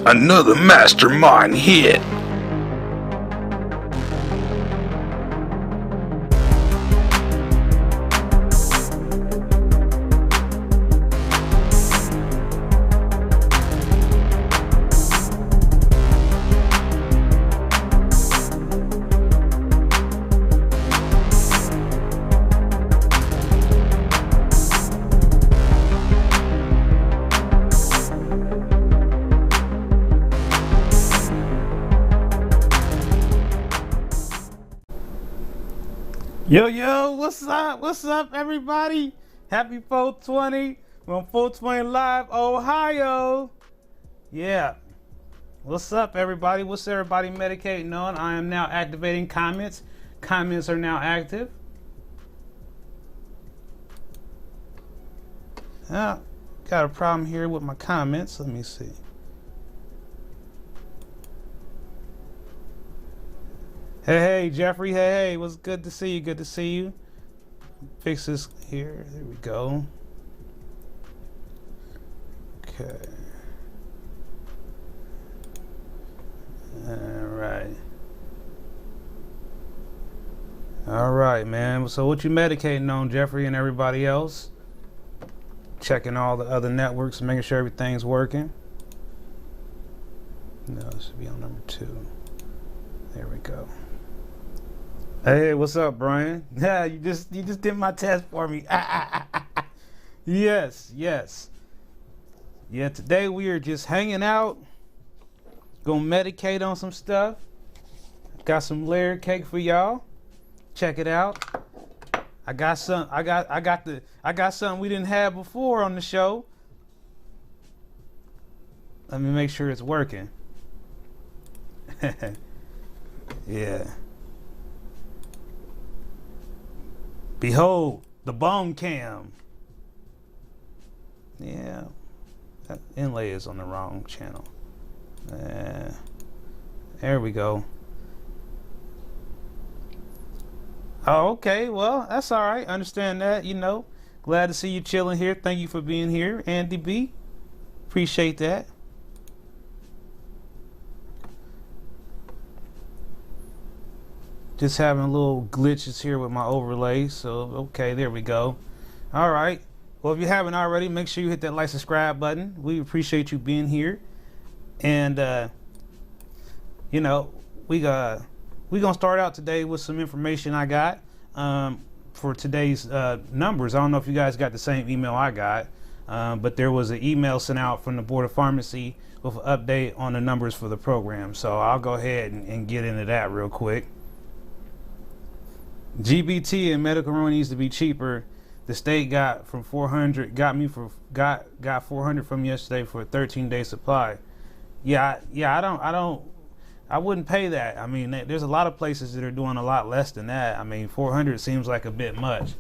Another Mastamynd hit. Yo, what's up? What's up, everybody? Happy 420. We're on 420 Live, Ohio. Yeah. What's up, everybody? What's everybody medicating on? I am now activating comments. Comments are now active. Got a problem here with my comments. Let me see. Hey, Jeffrey. Hey, what's good to see you? Good to see you. Fix this here. There we go. Okay. All right, man. So what you medicating on, Jeffrey, and everybody else? Checking all the other networks, making sure everything's working. No, it should be on number 2. There we go. Hey, what's up, Brian? Yeah, you just did my test for me. Yes. Yeah, today we are just hanging out. Gonna medicate on some stuff. Got some layer cake for y'all. Check it out. I got something we didn't have before on the show. Let me make sure it's working. Yeah. Behold, the bone cam. Yeah, that inlay is on the wrong channel. There we go. Oh, okay, well, that's all right. Understand that, you know. Glad to see you chilling here. Thank you for being here, Andy B. Appreciate that. Just having little glitches here with my overlay. So, okay, there we go. All right. Well, if you haven't already, make sure you hit that like, subscribe button. We appreciate you being here. And, you know, we going to start out today with some information I got for today's numbers. I don't know if you guys got the same email I got, but there was an email sent out from the Board of Pharmacy with an update on the numbers for the program. So I'll go ahead and get into that real quick. GBT and medical marijuana needs to be cheaper. The state got from 400, got 400 from yesterday for a 13-day supply. Yeah, I wouldn't pay that. I mean, there's a lot of places that are doing a lot less than that. I mean, 400 seems like a bit much,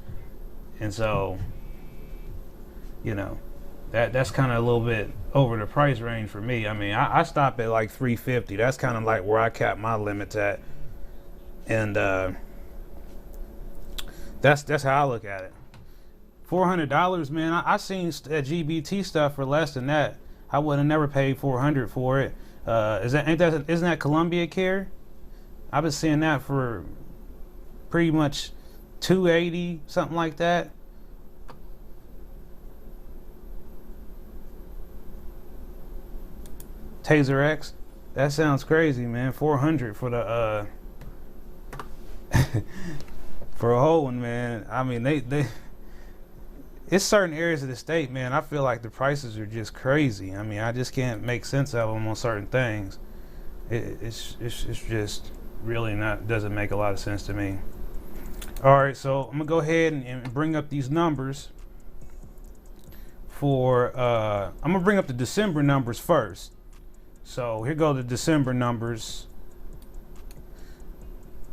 and so, you know, that's kind of a little bit over the price range for me. I mean, I stop at like 350. That's kind of like where I cap my limits at, and that's how I look at it. $400, man. I seen GBT stuff for less than that. I would have never paid $400 for it. Isn't that Columbia Care? I've been seeing that for pretty much $280, something like that. Taser X. That sounds crazy, man. $400 for the for a whole one, man. I mean, they it's certain areas of the state, man. I feel like the prices are just crazy. I mean, I just can't make sense of them on certain things. It's just really doesn't make a lot of sense to me. All right, so I'm gonna go ahead and bring up these numbers for. I'm gonna bring up the December numbers first. So here go the December numbers.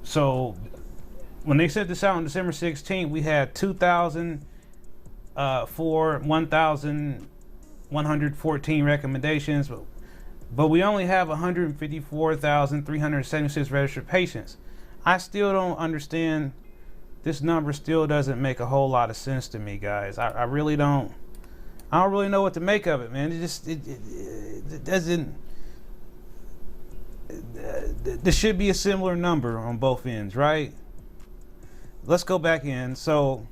So when they sent this out on December 16th, we had 2,000 for 1,114 recommendations, but we only have 154,376 registered patients. I still don't understand. This number still doesn't make a whole lot of sense to me, guys. I really don't. I don't really know what to make of it, man. It doesn't. there should be a similar number on both ends, right? Let's go back in. So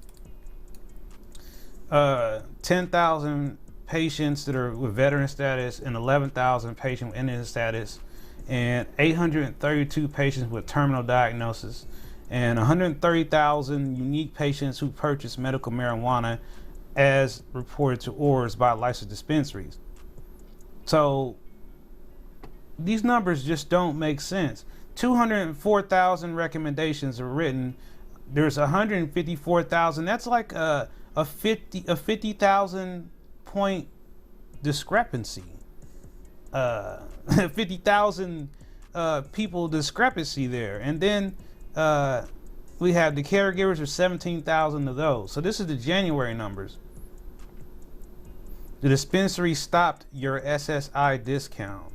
10,000 patients that are with veteran status and 11,000 patients with Indian status, and 832 patients with terminal diagnosis, and 130,000 unique patients who purchased medical marijuana as reported to ORs by licensed dispensaries. So these numbers just don't make sense. 204,000 recommendations are written. There's 154,000. That's like a 50,000 point discrepancy. 50,000 people discrepancy there. And then we have the caregivers, are 17,000 of those. So this is the January numbers. The dispensary stopped your SSI discount.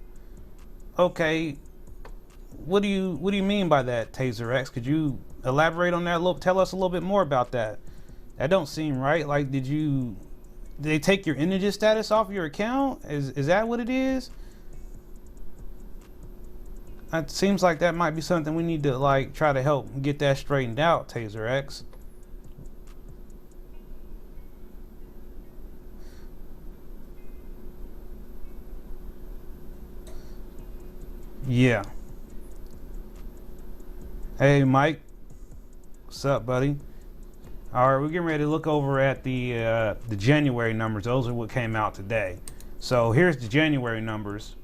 Okay, what do you mean by that, Taser X? Could you elaborate on that a little? Tell us a little bit more about that. That don't seem right. Like, did they take your indigent status off your account? Is that what it is? It seems like that might be something we need to like try to help get that straightened out, Taser X. Yeah. Hey, Mike. What's up, buddy? All right, we're getting ready to look over at the January numbers. Those are what came out today. So here's the January numbers.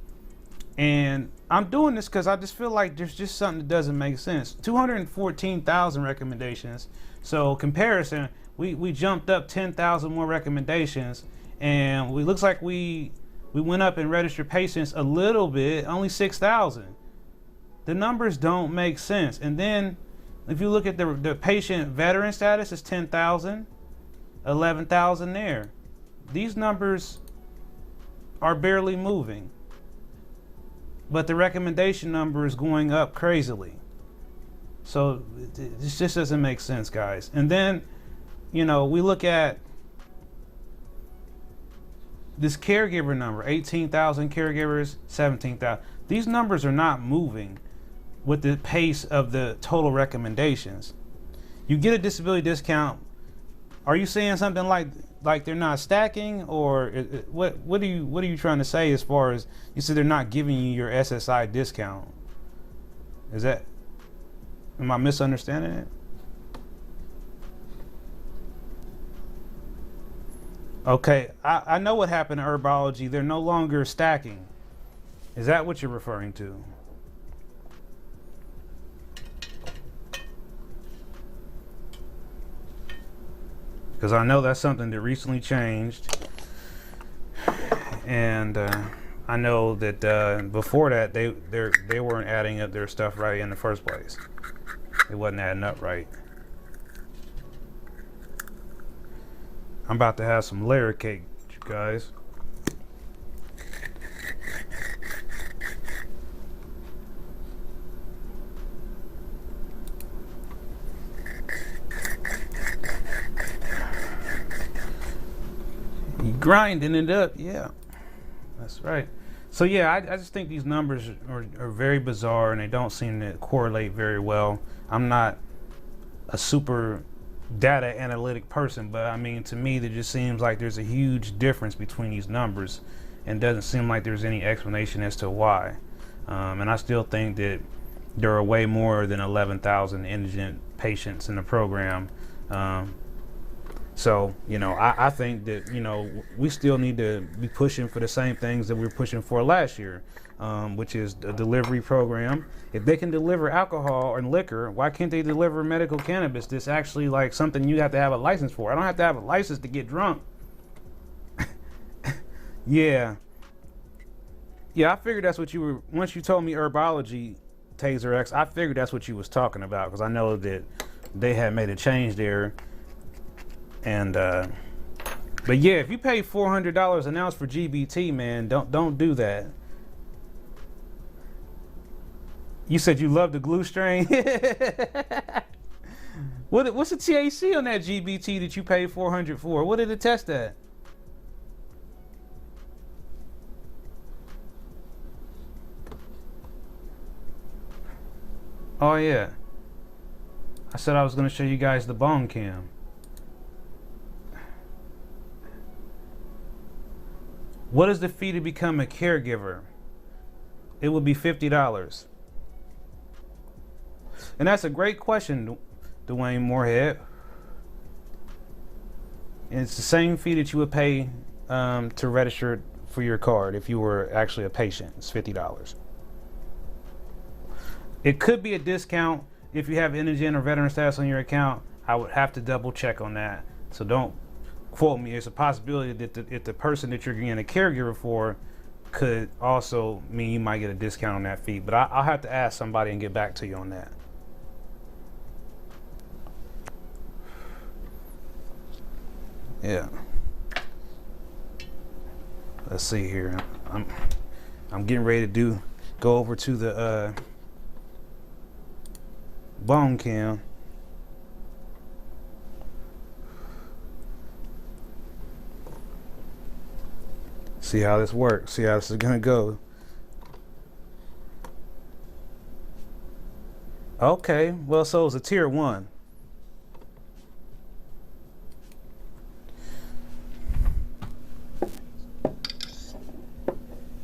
And I'm doing this because I just feel like there's just something that doesn't make sense. 214,000 recommendations. So comparison, we jumped up 10,000 more recommendations, and we looks like we went up in registered patients a little bit, only 6,000. The numbers don't make sense. And then if you look at the patient veteran status, is 10,000, 11,000 there. These numbers are barely moving, but the recommendation number is going up crazily. So this just doesn't make sense, guys. And then, you know, we look at this caregiver number, 18,000 caregivers, 17,000. These numbers are not moving with the pace of the total recommendations. You get a disability discount. Are you saying something like they're not stacking, or what are you trying to say as far as you said they're not giving you your SSI discount? Am I misunderstanding it? Okay, I know what happened to herbology. They're no longer stacking. Is that what you're referring to? Because I know that's something that recently changed, and I know that before that they weren't adding up their stuff right in the first place. It wasn't adding up right. I'm about to have some layer cake, you guys. You grinding it up, yeah. That's right. So yeah, I just think these numbers are very bizarre, and they don't seem to correlate very well. I'm not a super data analytic person, but I mean, to me, it just seems like there's a huge difference between these numbers, and doesn't seem like there's any explanation as to why. And I still think that there are way more than 11,000 indigent patients in the program. So, you know, I think that, you know, we still need to be pushing for the same things that we were pushing for last year, which is a delivery program. If they can deliver alcohol and liquor, why can't they deliver medical cannabis? That's actually like something you have to have a license for. I don't have to have a license to get drunk. Yeah, I figured that's what you were, once you told me herbology, Taser X, I figured that's what you was talking about, because I know that they had made a change there. And but yeah, if you pay $400 an ounce for GBT, man, don't do that. You said you love the glue strain. What's the THC on that GBT that you paid $400 for? What did it test at? Oh yeah, I said I was going to show you guys the bone cam. What is the fee to become a caregiver? It would be $50. And that's a great question, Dwayne Moorhead. And it's the same fee that you would pay to register for your card if you were actually a patient. It's $50. It could be a discount if you have indigent or veteran status on your account. I would have to double check on that. So don't quote me. It's a possibility that if the person that you're getting a caregiver for could also mean you might get a discount on that fee. But I'll have to ask somebody and get back to you on that. Yeah. Let's see here. I'm getting ready to go over to the bone cam. See how this works. See how this is gonna go. Okay, well, so it's a tier 1.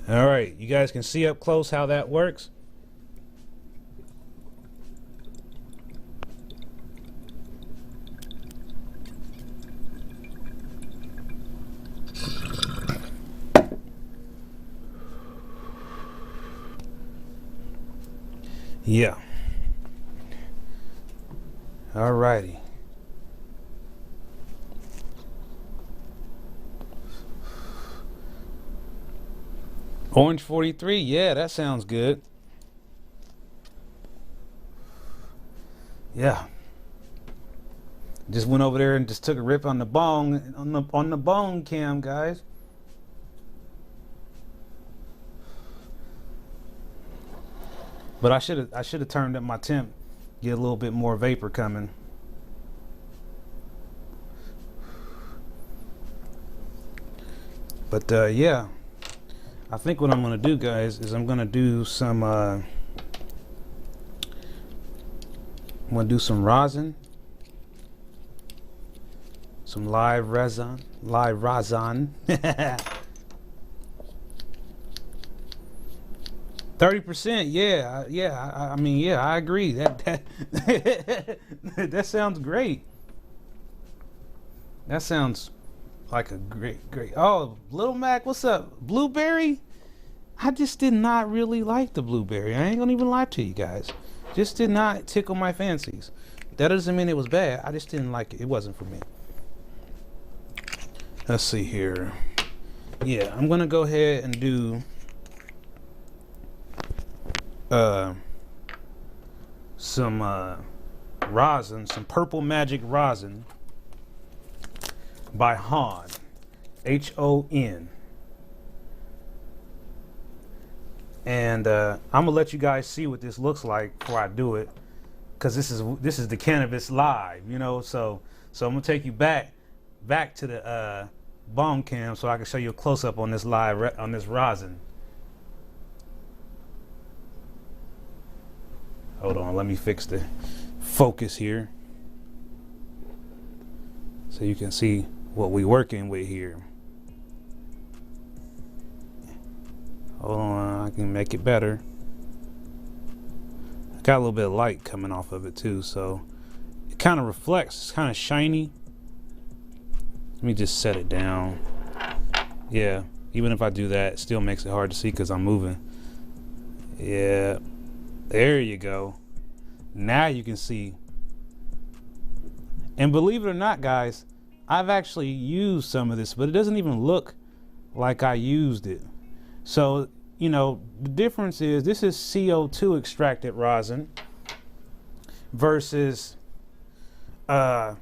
All right, you guys can see up close how that works. Yeah. All righty. Orange 43, yeah, that sounds good. Yeah. Just went over there and just took a rip on the bong on the bone cam, guys. But I should have turned up my temp, get a little bit more vapor coming. But yeah. I think what I'm going to do, guys, is I'm going to do some rosin, some live rosin. 30%, yeah. I mean, yeah, I agree. That that sounds great. That sounds like a great. Oh, Little Mac, what's up? Blueberry? I just did not really like the blueberry. I ain't gonna even lie to you guys. Just did not tickle my fancies. That doesn't mean it was bad. I just didn't like it. It wasn't for me. Let's see here. Yeah, I'm gonna go ahead and do some rosin, some Purple Magic rosin by Hon, H-O-N. And I'm gonna let you guys see what this looks like before I do it, because this is the Cannabis live, you know. So I'm gonna take you back to the bone cam so I can show you a close up on this live on this rosin. Hold on, let me fix the focus here so you can see what we working with here. Hold on, I can make it better. I got a little bit of light coming off of it too, so it kind of reflects. It's kind of shiny. Let me just set it down. Yeah, even if I do that, it still makes it hard to see because I'm moving. Yeah, there you go. Now you can see. And believe it or not, guys, I've actually used some of this, but it doesn't even look like I used it. So, you know, the difference is this is CO2 extracted rosin versus, you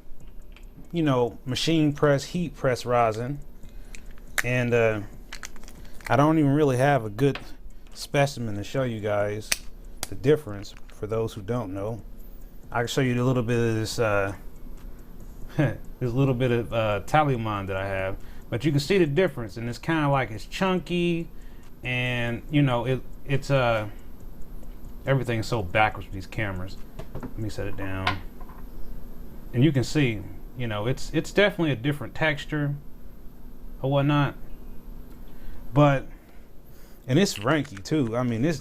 know, machine press, heat press rosin. And I don't even really have a good specimen to show you guys the difference for those who don't know. I can show you a little bit of this, there's a little bit of Mastamynd that I have, but you can see the difference, and it's kind of like it's chunky. And you know it's Everything's so backwards with these cameras. Let me set it down. And you can see, you know, it's definitely a different texture or whatnot. But, and it's ranky too. I mean, this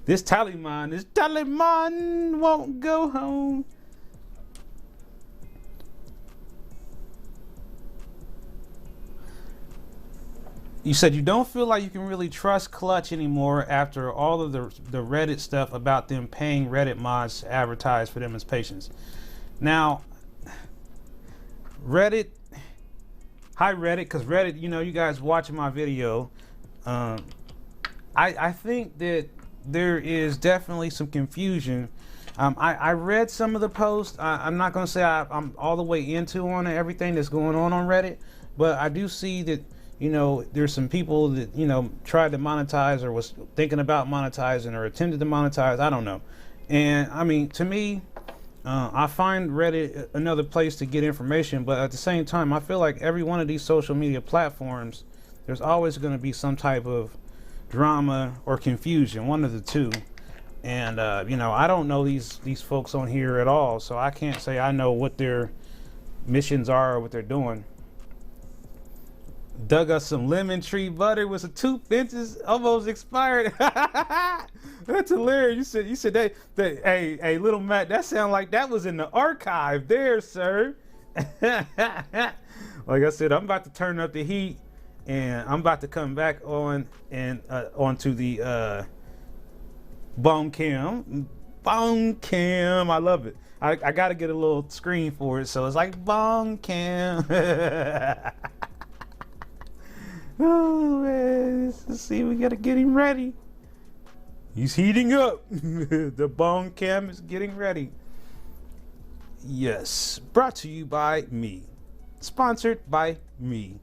Tallyman won't go home. You said you don't feel like you can really trust Clutch anymore after all of the Reddit stuff about them paying Reddit mods to advertise for them as patients. Now, Reddit, hi Reddit, because Reddit, you know, you guys watching my video, I think that there is definitely some confusion. I read some of the posts. I'm not going to say I'm all the way into on everything that's going on Reddit, but I do see that, you know, there's some people that, you know, tried to monetize or was thinking about monetizing or attempted to monetize. I don't know. And I mean, to me, I find Reddit another place to get information, but at the same time, I feel like every one of these social media platforms, there's always going to be some type of drama or confusion, one of the two. And, you know, I don't know these folks on here at all, so I can't say I know what their missions are or what they're doing. Dug us some lemon tree butter with some 2 inches, almost expired. That's hilarious. You said that hey, little Matt, that sound like that was in the archive there, sir. Like I said, I'm about to turn up the heat, and I'm about to come back on and onto the bone cam. Bone cam, I love it. I got to get a little screen for it, so it's like bone cam. Oh man, let's see, we gotta get him ready. He's heating up. The bone cam is getting ready. Yes, brought to you by me. Sponsored by me.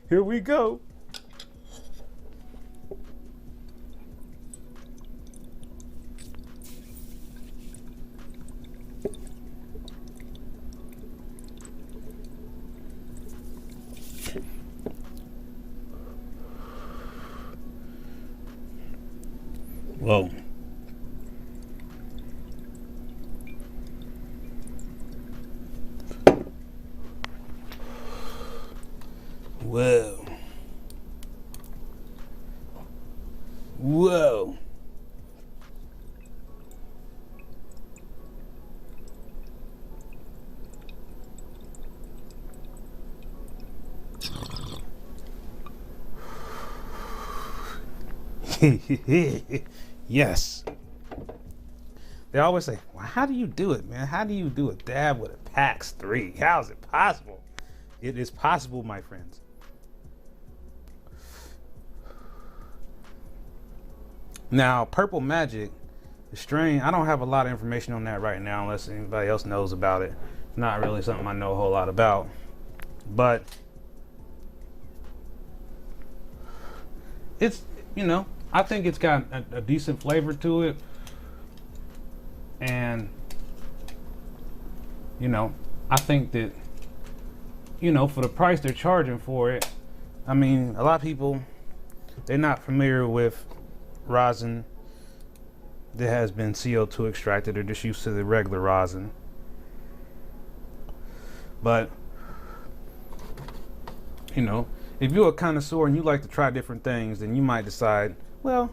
Here we go. Whoa. Whoa. Whoa. Yes. They always say, well, how do you do it, man? How do you do a dab with a PAX 3? How is it possible? It is possible, my friends. Now, Purple Magic, the strain, I don't have a lot of information on that right now unless anybody else knows about it. It's not really something I know a whole lot about. But it's, you know, I think it's got a decent flavor to it. And, you know, I think that, you know, for the price they're charging for it, I mean, a lot of people, they're not familiar with rosin that has been CO2 extracted. They're just used to the regular rosin. But, you know, if you're a connoisseur and you like to try different things, then you might decide, well,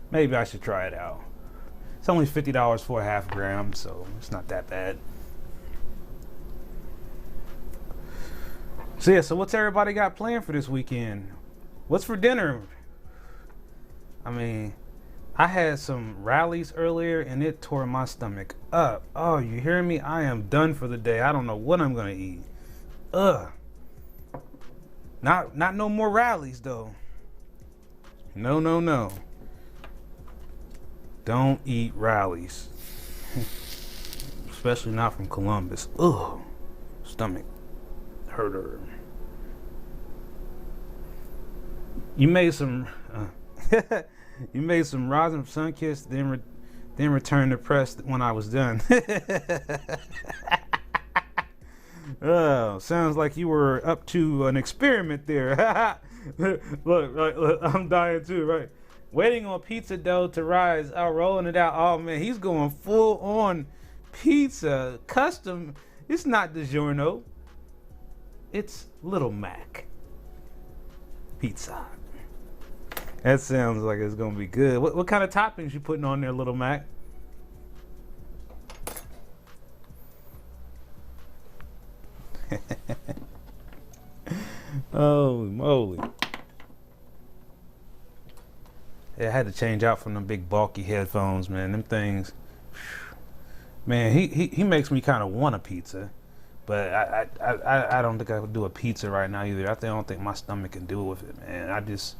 maybe I should try it out. It's only $50 for a half gram, so it's not that bad. So yeah, so what's everybody got planned for this weekend? What's for dinner? I mean, I had some rallies earlier and it tore my stomach up. Oh, you hear me? I am done for the day. I don't know what I'm gonna eat. Ugh. Not no more rallies though. No. Don't eat rallies. Especially not from Columbus. Ugh. Stomach hurter. You made some you made some rosin from Sunkist, then returned the press when I was done. Oh, sounds like you were up to an experiment there. Look, I'm dying too, right? Waiting on pizza dough to rise. Out rolling it out. Oh man, he's going full on pizza. Custom. It's not DiGiorno. It's Little Mac pizza. That sounds like it's gonna be good. What kind of toppings you putting on there, Little Mac? Holy moly. Yeah, I had to change out from them big bulky headphones, man. Them things, man, he makes me kind of want a pizza. But I don't think I would do a pizza right now either. I don't think my stomach can deal with it, man. I just,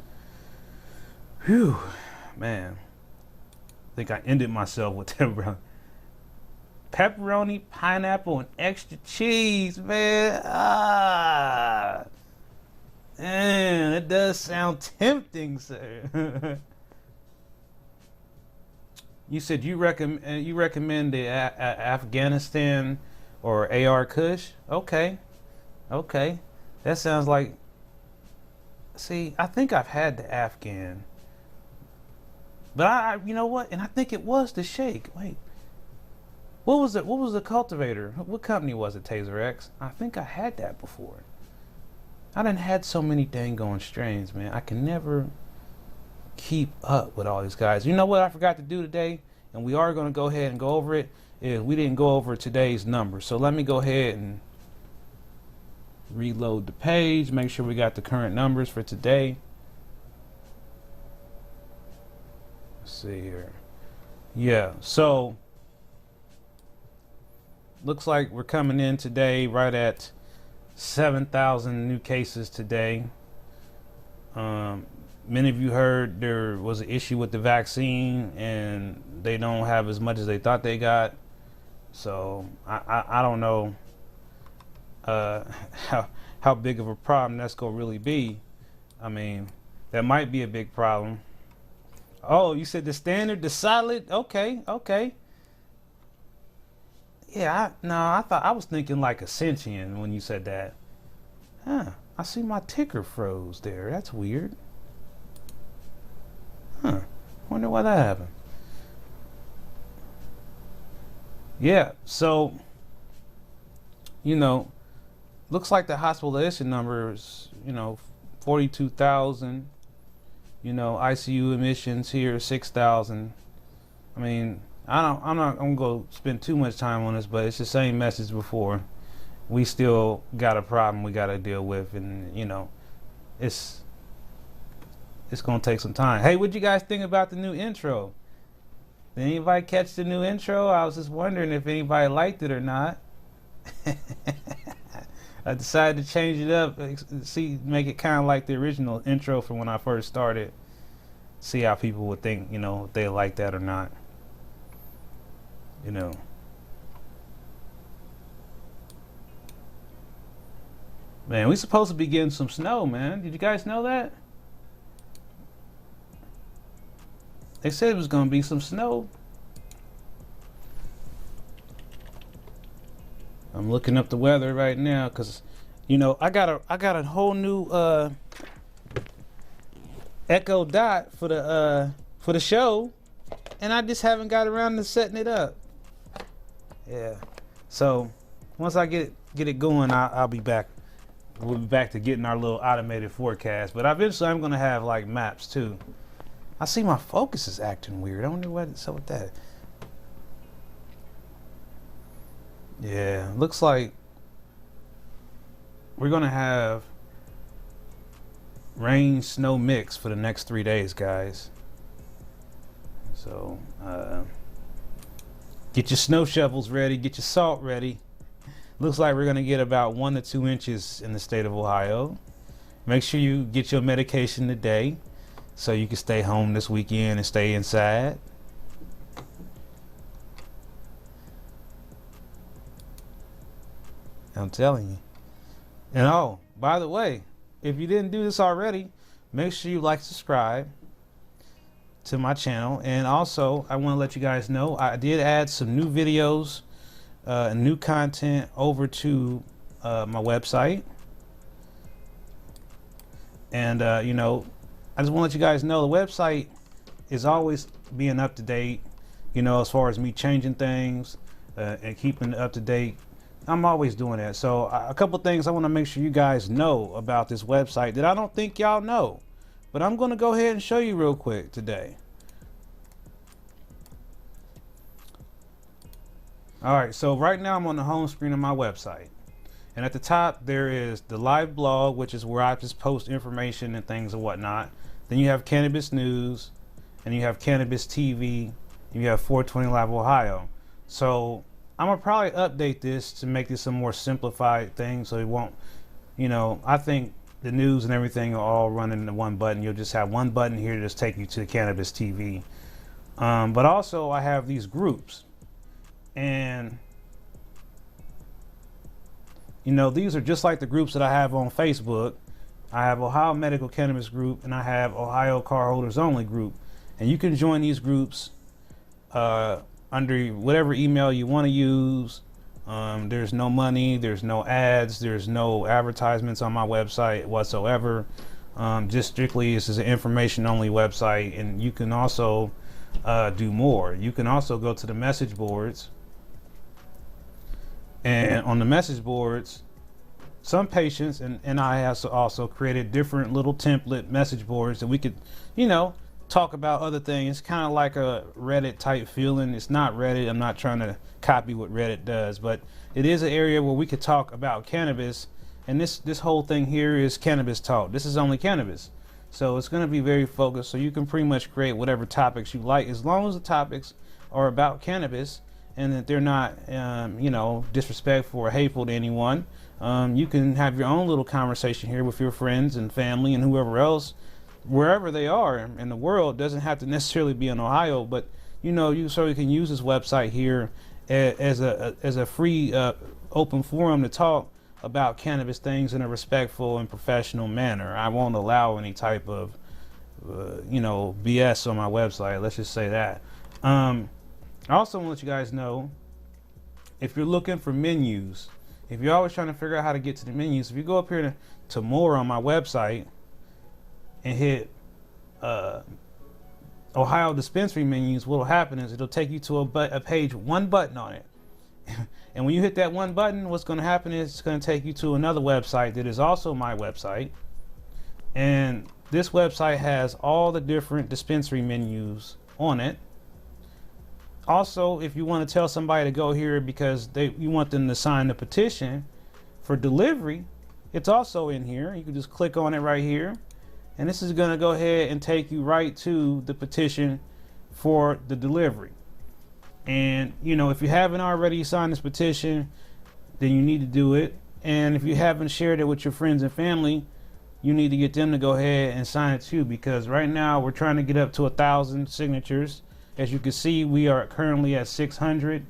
whew, man. I think I ended myself with that. Pepperoni, pineapple, and extra cheese, man. Man, it does sound tempting, sir. You said you recommend the Afghanistan or AR Kush? Okay, that sounds like. See, I think I've had the Afghan, but you know what? And I think it was the Shake. Wait. What was it? What was the cultivator? What company was it? Taser X? I think I had that before. I done had so many dang going strains, man. I can never keep up with all these guys. You know what I forgot to do today? And we are going to go ahead and go over it. Is we didn't go over today's number. So let me go ahead and reload the page. Make sure we got the current numbers for today. Let's see here. Yeah, so looks like we're coming in today right at 7,000 new cases today. Many of you heard there was an issue with the vaccine and they don't have as much as they thought they got. So I don't know how big of a problem that's gonna really be. I mean, that might be a big problem. Oh, you said the standard, the solid? Okay. Yeah, I thought I was thinking like Ascension when you said that. Huh, I see my ticker froze there. That's weird. Huh, wonder why that happened. Yeah, so, you know, looks like the hospitalization number is, 42,000. ICU admissions here, 6,000. I mean, I'm not gonna go spend too much time on this, but it's the same message before. We still got a problem we got to deal with, and it's gonna take some time. Hey, what'd you guys think about the new intro? Did anybody catch the new intro? I was just wondering if anybody liked it or not. I decided to change it up, make it kind of like the original intro from when I first started. See how people would think, if they like that or not. Man, we supposed to be getting some snow, man. Did you guys know that? They said it was gonna be some snow. I'm looking up the weather right now because, I got a whole new Echo Dot for the show, and I just haven't got around to setting it up. Yeah, so once I get it going, I'll be back. We'll be back to getting our little automated forecast. But eventually, I'm gonna have like maps too. I see my focus is acting weird. I wonder what's up with that. Yeah, looks like we're gonna have rain snow mix for the next 3 days, guys. So get your snow shovels ready, get your salt ready. Looks like we're gonna get about 1 to 2 inches in the state of Ohio. Make sure you get your medication today so you can stay home this weekend and stay inside. I'm telling you. And oh, by the way, if you didn't do this already, make sure you like, subscribe to my channel. And also, I want to let you guys know I did add some new videos, new content over to my website. And you know, I just want to let you guys know the website is always being up to date, you know, as far as me changing things and keeping it up to date. I'm always doing that. So a couple things I want to make sure you guys know about this website that I don't think y'all know, but I'm going to go ahead and show you real quick today. All right, so right now I'm on the home screen of my website, and at the top there is the live blog, which is where I just post information and things and whatnot. Then you have Cannabis News, and you have Cannabis TV, and you have 420 Live Ohio. So I'm gonna probably update this to make this a more simplified thing, so it won't, you know, I think the news and everything are all running into one button. You'll just have one button here to just take you to Cannabis TV. But also I have these groups, and you know, these are just like the groups that I have on Facebook. I have Ohio Medical Cannabis Group, and I have Ohio Cardholders Only Group, and you can join these groups under whatever email you want to use. There's no money, there's no ads, there's no advertisements on my website whatsoever. Just strictly, this is an information only website, and you can also do more. You can also go to the message boards, and on the message boards, some patients and I have also created different little template message boards that we could, you know, talk about other things. Kind of like a Reddit type feeling. It's not Reddit. I'm not trying to copy what Reddit does, but it is an area where we could talk about cannabis. And this whole thing here is cannabis talk. This is only cannabis, so it's going to be very focused. So you can pretty much create whatever topics you like, as long as the topics are about cannabis and that they're not, you know, disrespectful or hateful to anyone. You can have your own little conversation here with your friends and family and whoever else, wherever they are in the world. Doesn't have to necessarily be in Ohio, but you know, you can use this website here as a free open forum to talk about cannabis things in a respectful and professional manner. I won't allow any type of you know, BS on my website, let's just say that. I also want to let you guys know, if you're looking for menus, if you're always trying to figure out how to get to the menus, if you go up here to more on my website and hit Ohio dispensary menus, what will happen is it'll take you to a page, one button on it. And when you hit that one button, what's going to happen is it's going to take you to another website that is also my website. And this website has all the different dispensary menus on it. Also, if you want to tell somebody to go here because you want them to sign the petition for delivery, it's also in here. You can just click on it right here, and this is going to go ahead and take you right to the petition for the delivery. And you know, if you haven't already signed this petition, then you need to do it. And if you haven't shared it with your friends and family, you need to get them to go ahead and sign it too, because right now we're trying to get up to 1,000 signatures. As you can see, we are currently at 600,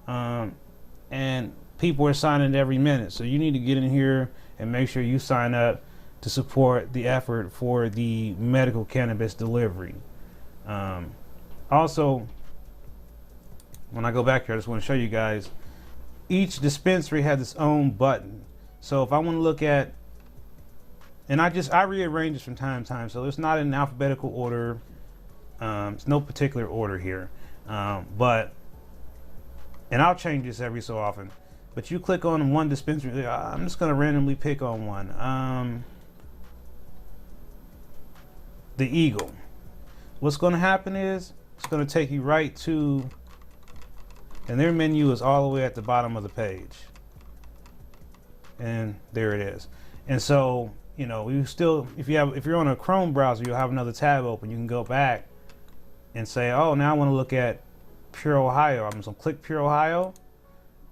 and people are signing every minute. So you need to get in here and make sure you sign up to support the effort for the medical cannabis delivery. Also, when I go back here, I just want to show you guys, each dispensary has its own button. So if I want to look at, and I rearrange this from time to time, so it's not in alphabetical order. It's no particular order here, but, and I'll change this every so often, but you click on one dispensary. I'm just going to randomly pick on one. The Eagle. What's going to happen is it's going to take you right to, and their menu is all the way at the bottom of the page, and there it is. And so, you know, you still, if you're on a Chrome browser, you'll have another tab open. You can go back and say, oh, now I want to look at Pure Ohio. I'm just going to click Pure Ohio,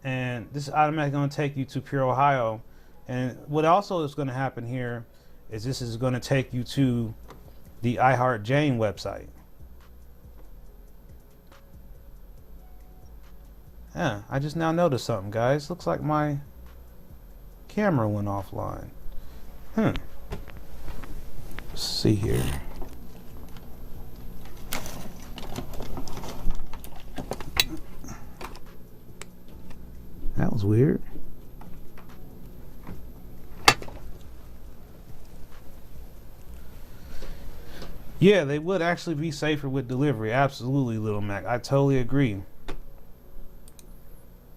and this is automatically going to take you to Pure Ohio. And what also is going to happen here is this is going to take you to the I Heart Jane website. Yeah, I just now noticed something, guys. Looks like my camera went offline. Let's see here. That was weird. Yeah, they would actually be safer with delivery. Absolutely, Little Mac. I totally agree.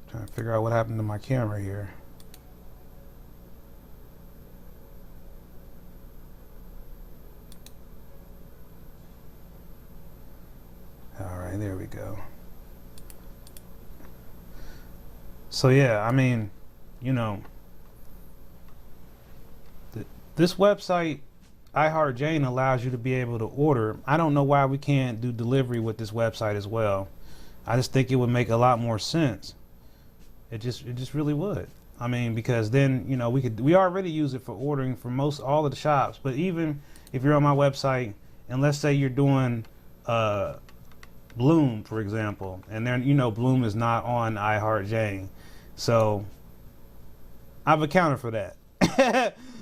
Trying to figure out what happened to my camera here. All right, there we go. So yeah, I mean, you know, this website, iHeartJane, allows you to be able to order. I don't know why we can't do delivery with this website as well. I just think it would make a lot more sense. It just really would. I mean, because then, you know, we already use it for ordering for all of the shops. But even if you're on my website and let's say you're doing Bloom, for example, and then, you know, Bloom is not on iHeartJane. So I've accounted for that.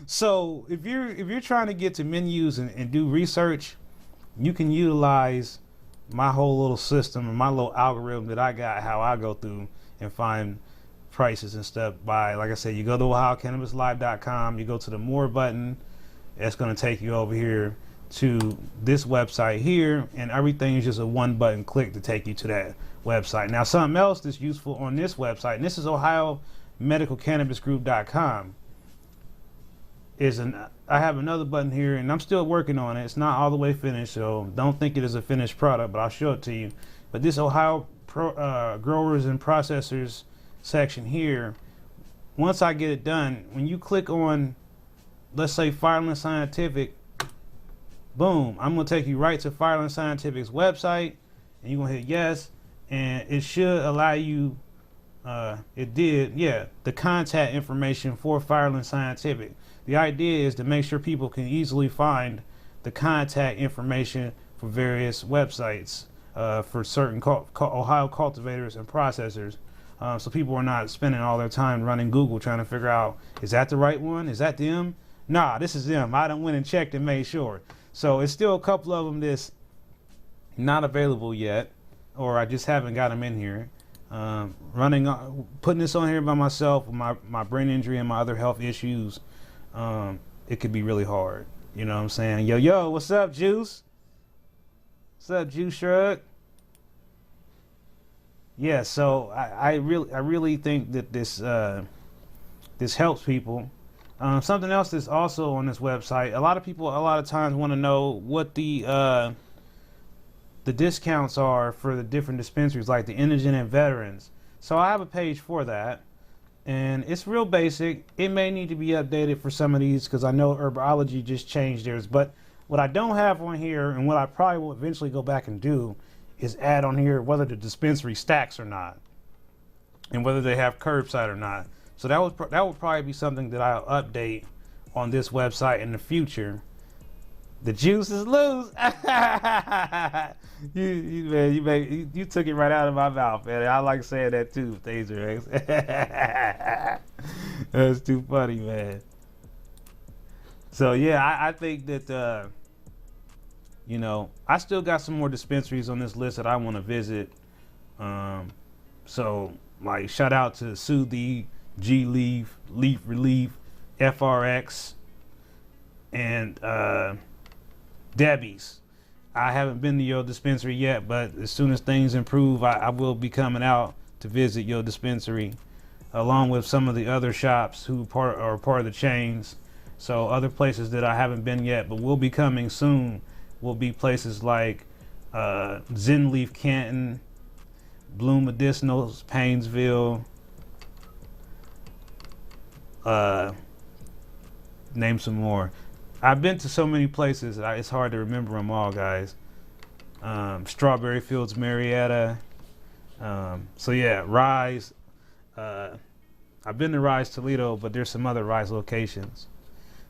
So if you're trying to get to menus and do research, you can utilize my whole little system and my little algorithm that I got, how I go through and find prices and stuff by, like I said, you go to OhioCannabisLive.com, you go to the more button, it's going to take you over here to this website here, and everything is just a one button click to take you to that website. Now, something else that's useful on this website, and this is OhioMedicalCannabisGroup.com, I have another button here, and I'm still working on it. It's not all the way finished, so don't think it is a finished product, but I'll show it to you. But this Ohio growers and processors section here, once I get it done, when you click on, let's say, Fireland Scientific, boom, I'm going to take you right to Fireland Scientific's website, and you're going to hit yes, and it should allow you, it did, yeah, the contact information for Fireland Scientific. The idea is to make sure people can easily find the contact information for various websites for certain Ohio cultivators and processors. So people are not spending all their time running Google trying to figure out, is that the right one? Is that them? Nah, this is them. I done went and checked and made sure. So it's still a couple of them that's not available yet, or I just haven't got them in here. Putting this on here by myself with my brain injury and my other health issues, it could be really hard. You know what I'm saying? Yo, what's up, Juice? What's up, Juice Shrug? Yeah, so I really think that this helps people. Something else that's also on this website, a lot of people a lot of times want to know what the discounts are for the different dispensaries, like the indigent and veterans. So I have a page for that, and it's real basic. It may need to be updated for some of these because I know Herbology just changed theirs. But what I don't have on here, and what I probably will eventually go back and do, is add on here whether the dispensary stacks or not, and whether they have curbside or not. So that would probably be something that I'll update on this website in the future. The juice is loose. you took it right out of my mouth, man. I like saying that too, Taser X. That's too funny, man. So yeah, I think that you know, I still got some more dispensaries on this list that I want to visit. So like, shout out to Soothe, G Leaf, Leaf Relief, FRX, and Debbie's. I haven't been to your dispensary yet, but as soon as things improve, I will be coming out to visit your dispensary, along with some of the other shops who are part of the chains. So other places that I haven't been yet, but will be coming soon, will be places like Zen Leaf Canton, Bloom Medicinals, Painesville, name some more. I've been to so many places, it's hard to remember them all, guys. Strawberry Fields, Marietta. So yeah, Rise. I've been to Rise Toledo, but there's some other Rise locations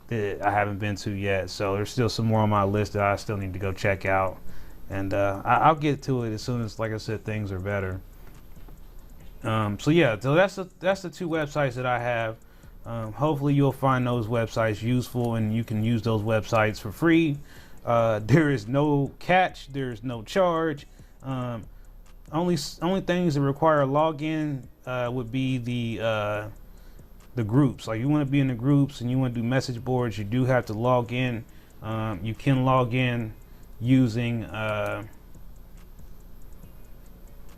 that I haven't been to yet. So there's still some more on my list that I still need to go check out. And I'll get to it as soon as, like I said, things are better. So yeah, so that's the two websites that I have. Hopefully you'll find those websites useful and you can use those websites for free. There is no catch, there's no charge. Only things that require a login would be the groups. Like, you want to be in the groups and you want to do message boards, you do have to log in. You can log in using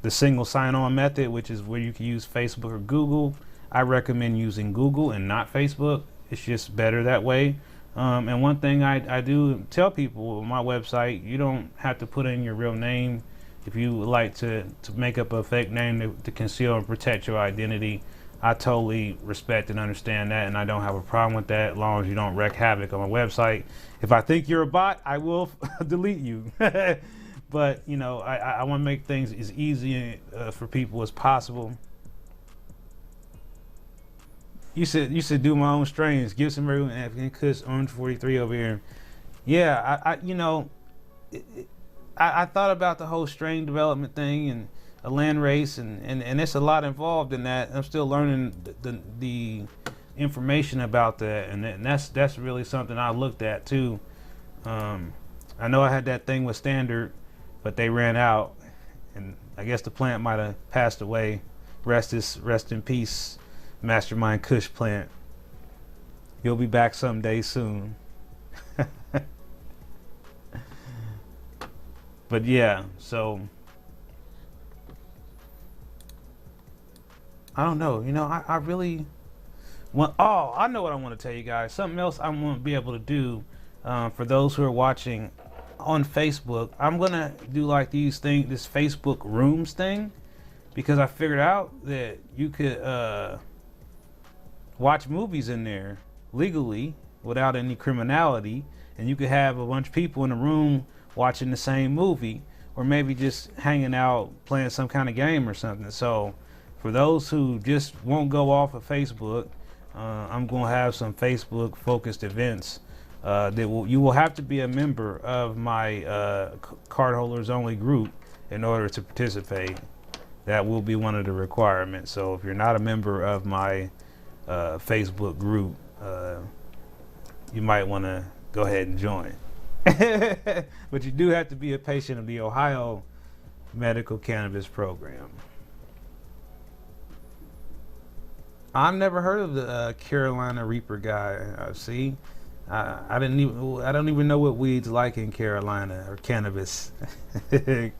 the single sign-on method, which is where you can use Facebook or Google. I recommend using Google and not Facebook. It's just better that way. And one thing I do tell people on my website, you don't have to put in your real name if you would like to make up a fake name to conceal and protect your identity. I totally respect and understand that, and I don't have a problem with that as long as you don't wreak havoc on my website. If I think you're a bot, I will delete you. But you know, I want to make things as easy for people as possible. You said do my own strains. Give some everyone African Kush Orange 43 over here. Yeah, I thought about the whole strain development thing and a land race, and it's a lot involved in that. I'm still learning the information about that, and that's really something I looked at too. I know I had that thing with Standard, but they ran out, and I guess the plant might have passed away. Rest in peace, Mastamynd Kush plant. You'll be back someday soon. But yeah, so I don't know. You know, I really want. Oh, I know what I want to tell you guys. Something else I want to be able to do for those who are watching on Facebook. I'm gonna do like this Facebook rooms thing, because I figured out that you could watch movies in there legally without any criminality, and you could have a bunch of people in a room watching the same movie, or maybe just hanging out playing some kind of game or something. So for those who just won't go off of Facebook, I'm going to have some Facebook focused events that you will have to be a member of my cardholders only group in order to participate. That will be one of the requirements. So if you're not a member of my Facebook group, you might want to go ahead and join. But you do have to be a patient of the Ohio Medical Cannabis Program. I've never heard of the Carolina Reaper guy. See, I don't even know what weeds like in Carolina, or cannabis.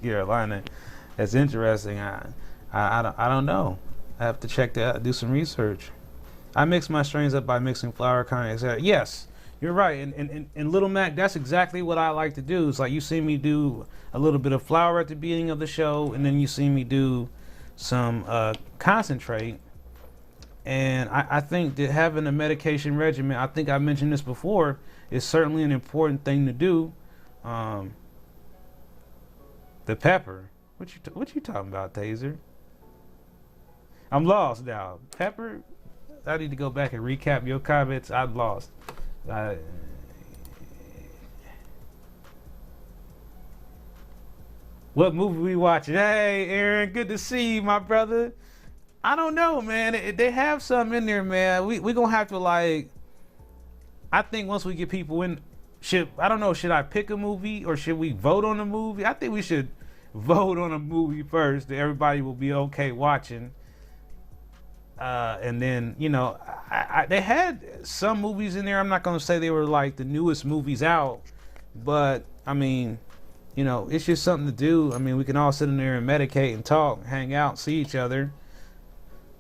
Carolina, that's interesting. I don't know. I have to check that, do some research. I mix my strains up by mixing flower, cognac. Yes, you're right. And Little Mac, that's exactly what I like to do. It's like you see me do a little bit of flower at the beginning of the show, and then you see me do some concentrate. And I think that having a medication regimen, I think I mentioned this before, is certainly an important thing to do. The pepper. What you talking about, Taser? I'm lost now. Pepper? I need to go back and recap your comments. I'm lost. What movie we watching? Hey, Aaron, good to see you, my brother. I don't know, man. They have something in there, man. We gonna have to, like, I think once we get people in, I don't know, should I pick a movie or should we vote on a movie? I think we should vote on a movie first that everybody will be okay watching. And then, you know, they had some movies in there. I'm not gonna say they were like the newest movies out, but I mean, you know, it's just something to do. I mean, we can all sit in there and medicate and talk, hang out, see each other.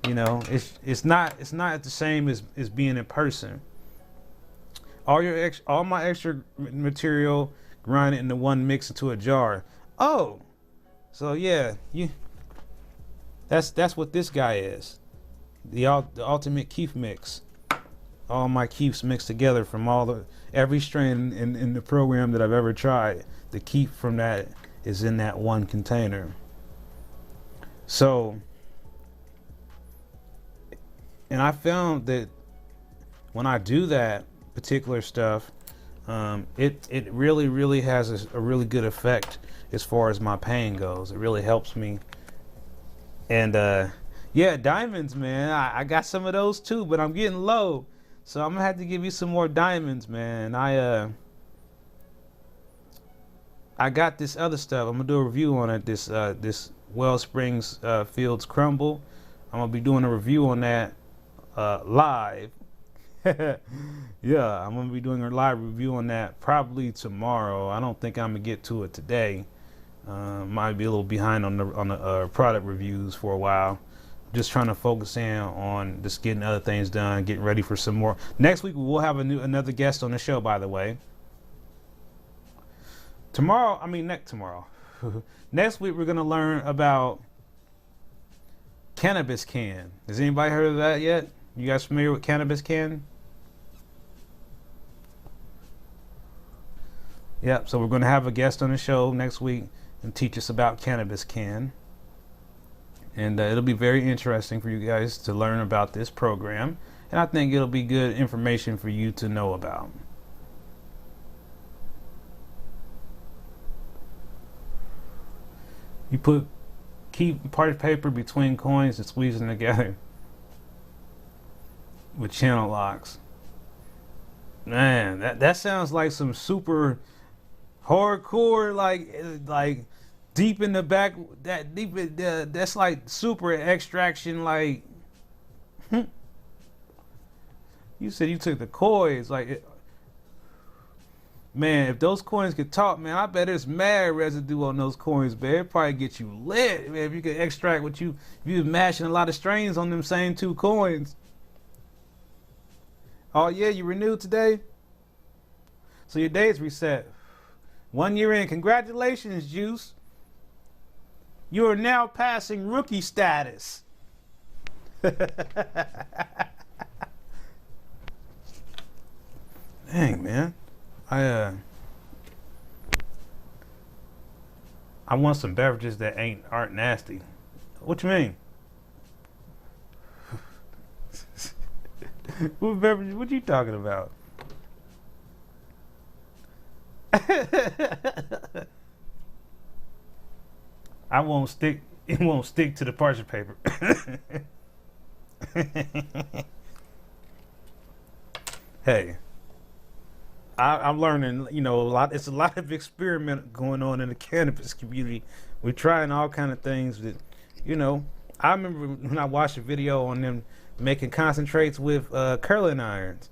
You know, it's not the same as being in person. All my extra material, grind it into one mix into a jar. Oh, so yeah, that's what this guy is. The ultimate keef mix. All my keefs mixed together from every strain in the program that I've ever tried. The keef from that is in that one container. So, and I found that when I do that particular stuff, it really has a really good effect as far as my pain goes. It really helps me. And yeah, diamonds, man. I got some of those too, but I'm getting low, so I'm gonna have to give you some more diamonds, man. I got this other stuff. I'm gonna do a review on it. This Wellsprings Fields Crumble. I'm gonna be doing a review on that live. Yeah, I'm gonna be doing a live review on that probably tomorrow. I don't think I'm gonna get to it today. Might be a little behind on the product reviews for a while. Just trying to focus in on just getting other things done, getting ready for some more. Next week we'll have another guest on the show, by the way. Next week we're gonna learn about Cannabis can. Has anybody heard of that yet? You guys familiar with Cannabis can? Yep, so we're going to have a guest on the show next week and teach us about Cannabis can. And it'll be very interesting for you guys to learn about this program. And I think it'll be good information for you to know about. You keep parchment paper between coins and squeeze them together with channel locks. Man, that sounds like some super hardcore, like deep in the back, that's like super extraction. Like you said, you took the coins. Man, if those coins could talk, man, I bet there's mad residue on those coins, man. It'd probably get you lit, man, if you could extract if you was mashing a lot of strains on them same 2 coins. Oh yeah, you renewed today? So your day's reset. 1 year in. Congratulations, Juice. You are now passing rookie status. Dang, man. I want some beverages that aren't nasty. What you mean? What beverage? What you talking about? I won't stick. It won't stick to the parchment paper. Hey, I'm learning. You know, It's a lot of experiment going on in the cannabis community. We're trying all kind of things that, I remember when I watched a video on them making concentrates with curling irons.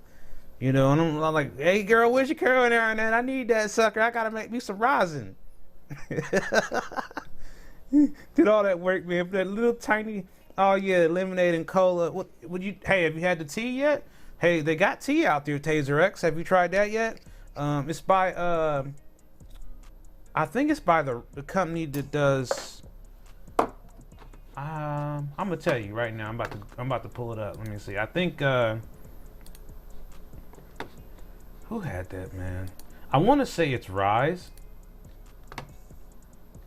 And I'm like, hey girl, where's your curling iron at? I need that sucker. I gotta make me some rosin. Did all that work, man, for that little tiny, lemonade and cola. What would you? Hey, have you had the tea yet? Hey, they got tea out there, Taser X. Have you tried that yet? It's by I think it's by the company that does. I'm gonna tell you right now. I'm about to pull it up. Let me see. I think who had that, man? I want to say it's Rise,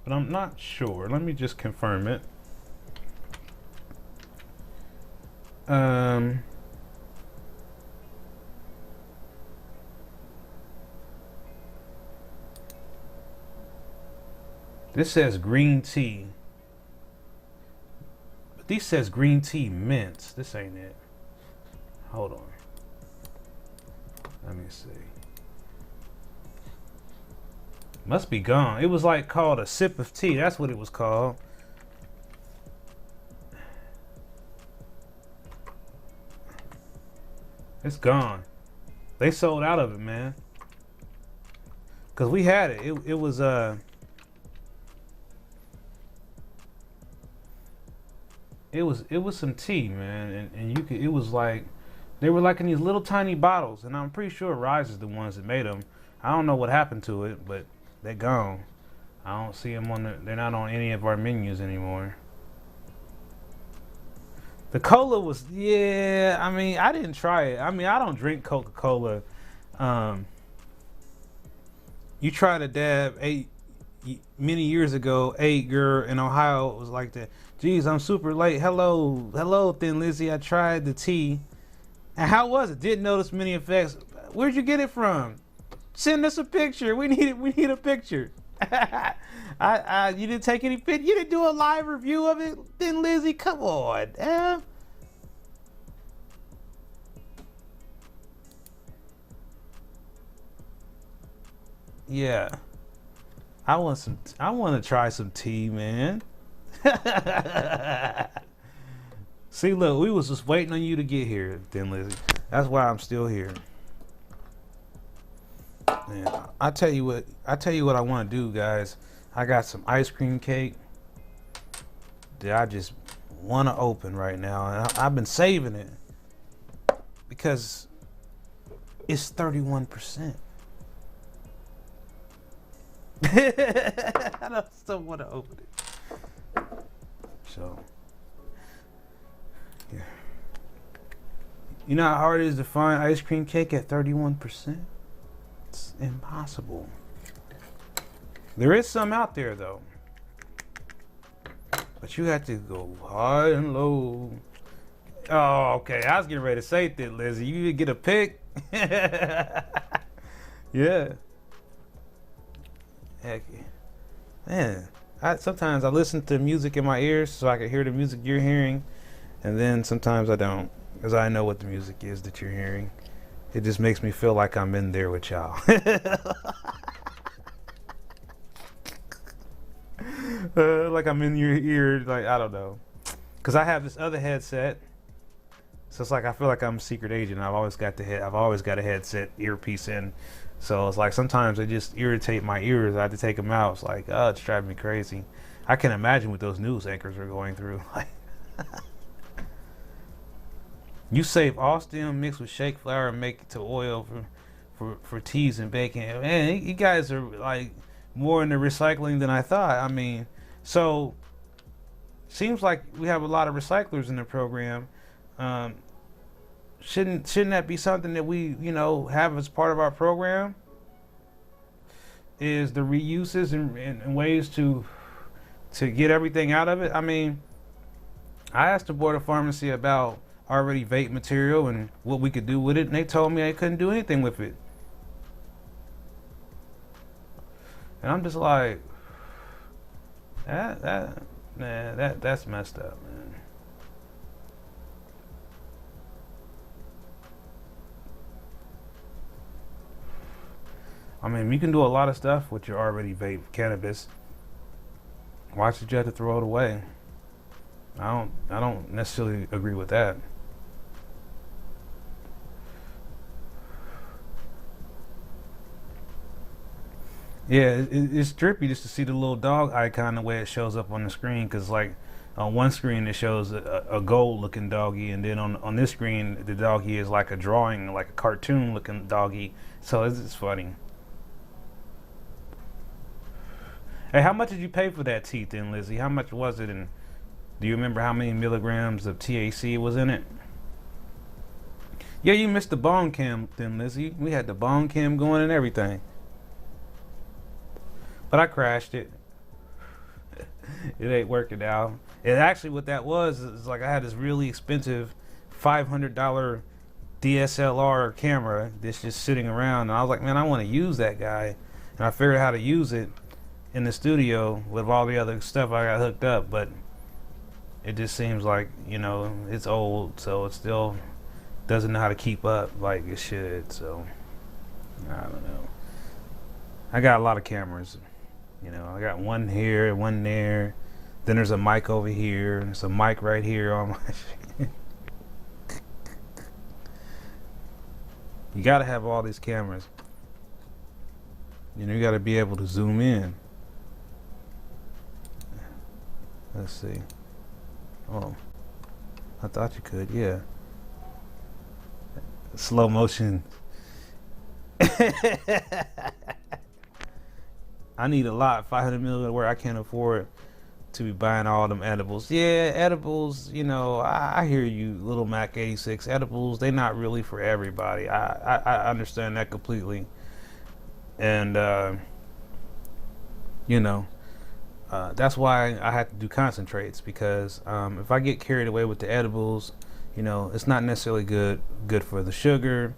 but I'm not sure. Let me just confirm it. This says green tea. But this says green tea mints. This ain't it. Hold on. Let me see. Must be gone. It was like called a sip of tea. That's what it was called. It's gone. They sold out of it, man. Cause we had it. It was some tea, man, and you could. It was like they were like in these little tiny bottles, and I'm pretty sure Rise is the ones that made them. I don't know what happened to it, but they're gone. I don't see them they're not on any of our menus anymore. The cola was, yeah. I mean, I didn't try it. I mean, I don't drink Coca-Cola. You tried a dab many years ago. A girl in Ohio was like that. Geez, I'm super late. Hello, Thin Lizzy. I tried the tea. And how was it? Didn't notice many effects. Where'd you get it from? Send us a picture. We need a picture. You didn't take any picture. You didn't do a live review of it, Thin Lizzy. Come on, Yeah. I want to try some tea, man. See, look, we was just waiting on you to get here, Thin Lizzy. That's why I'm still here. And I tell you what I want to do, guys. I got some ice cream cake that I just want to open right now, and I've been saving it because it's 31%. I still want to open it. So, yeah. You know how hard it is to find ice cream cake at 31%? It's impossible. There is some out there though, but you have to go high and low. Oh, okay. I was getting ready to say that, Lizzie. You get a pick. Yeah. Heck, man. Sometimes I listen to music in my ears so I can hear the music you're hearing, and then sometimes I don't, because I know what the music is that you're hearing. It just makes me feel like I'm in there with y'all. Like I'm in your ear, like, I don't know. Because I have this other headset, so it's like I feel like I'm a secret agent. I've always got a headset earpiece in, so it's like sometimes they just irritate my ears. I have to take them out. It's like, oh, it's driving me crazy. I can imagine what those news anchors are going through. You save all stem, mix with shake flour, and make it to oil for teas and baking. Man, you guys are like more into recycling than I thought. I mean, so seems like we have a lot of recyclers in the program. Shouldn't that be something that we, have as part of our program? Is the reuses and ways to get everything out of it? I mean, I asked the board of pharmacy about already vape material and what we could do with it, and they told me I couldn't do anything with it. And I'm just like, that's messed up, man. I mean, you can do a lot of stuff with your already vape cannabis. Why should you have to throw it away? I don't necessarily agree with that. Yeah, it's trippy just to see the little dog icon the way it shows up on the screen, because like on one screen it shows a gold looking doggy, and then on this screen the doggy is like a drawing, like a cartoon looking doggy. So it's funny. Hey, how much did you pay for that tea, Thin Lizzy? How much was it, and do you remember how many milligrams of THC was in it? Yeah, you missed the bong cam, Thin Lizzy. We had the bong cam going and everything. But I crashed it. It ain't working out. And actually what that was is like I had this really expensive $500 DSLR camera that's just sitting around. And I was like, man, I want to use that guy. And I figured out how to use it in the studio with all the other stuff I got hooked up. But it just seems like, it's old. So it still doesn't know how to keep up like it should. So I don't know. I got a lot of cameras. I got one here, one there. Then there's a mic over here. And there's a mic right here on my You got to have all these cameras. You got to be able to zoom in. Let's see. Oh, I thought you could, yeah. Slow motion. I need a lot, 500 million, where I can't afford to be buying all them edibles. Yeah, edibles, I hear you, Little Mac 86. Edibles, they not really for everybody. I understand that completely. And, that's why I have to do concentrates, because if I get carried away with the edibles, it's not necessarily good for the sugar.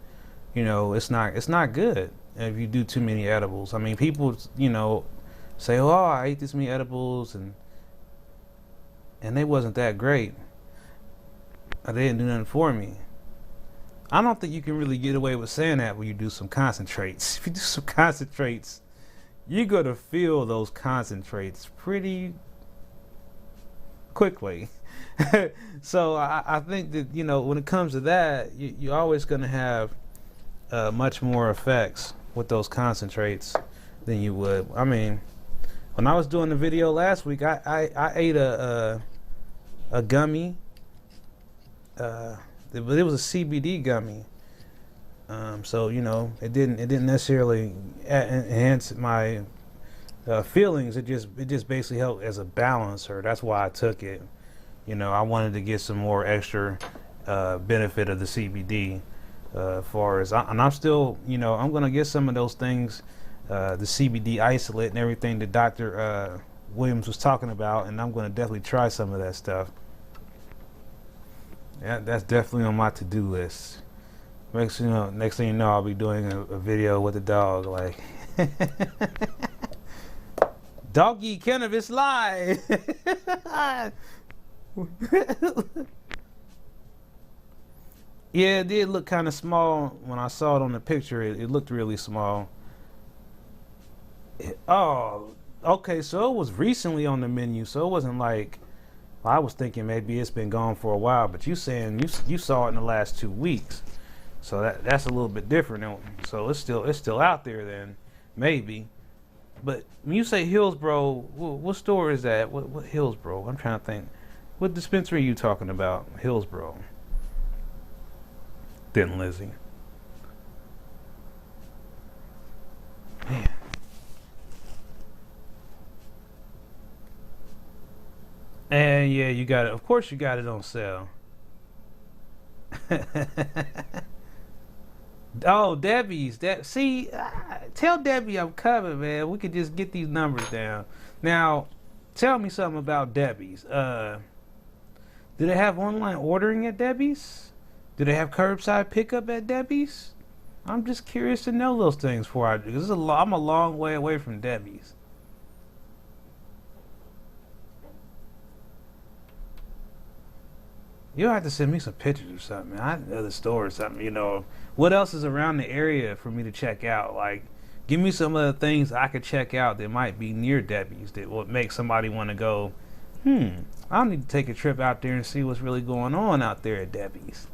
It's not good if you do too many edibles. I mean, people, say, oh, I ate this many edibles and they wasn't that great. They didn't do nothing for me. I don't think you can really get away with saying that when you do some concentrates. If you do some concentrates, you're going to feel those concentrates pretty quickly. So I think that, you know, when it comes to that, you're always going to have much more effects with those concentrates than you would. I mean, when I was doing the video last week, I ate a gummy. But it was a CBD gummy. So, you know, it didn't necessarily enhance my feelings. It just basically helped as a balancer. That's why I took it. You know, I wanted to get some more extra benefit of the CBD. Far as and I'm still, you know, I'm gonna get some of those things, the CBD isolate and everything that Dr. Williams was talking about, and I'm gonna definitely try some of that stuff. Yeah, that's definitely on my to-do list. Next thing you know, I'll be doing a video with the dog, like Doggy Cannabis Live. Yeah, it did look kind of small when I saw it on the picture. It looked really small. Oh, okay, so it was recently on the menu, so it wasn't like, well, I was thinking maybe it's been gone for a while, but you saying you saw it in the last 2 weeks. So that's a little bit different. So it's still out there then, maybe. But when you say Hillsboro, what store is that? What Hillsboro? I'm trying to think. What dispensary are you talking about? Hillsboro. Thin Lizzy. Man. And yeah, you got it. Of course you got it on sale. Oh, Debbie's. See, tell Debbie I'm coming, man. We could just get these numbers down. Now, tell me something about Debbie's. Do they have online ordering at Debbie's? Do they have curbside pickup at Debbie's? I'm just curious to know those things before I do. Because I'm a long way away from Debbie's. You'll have to send me some pictures or something, man. I know the store or something, you know. What else is around the area for me to check out? Like, give me some of the things I could check out that might be near Debbie's that would make somebody want to go, I need to take a trip out there and see what's really going on out there at Debbie's.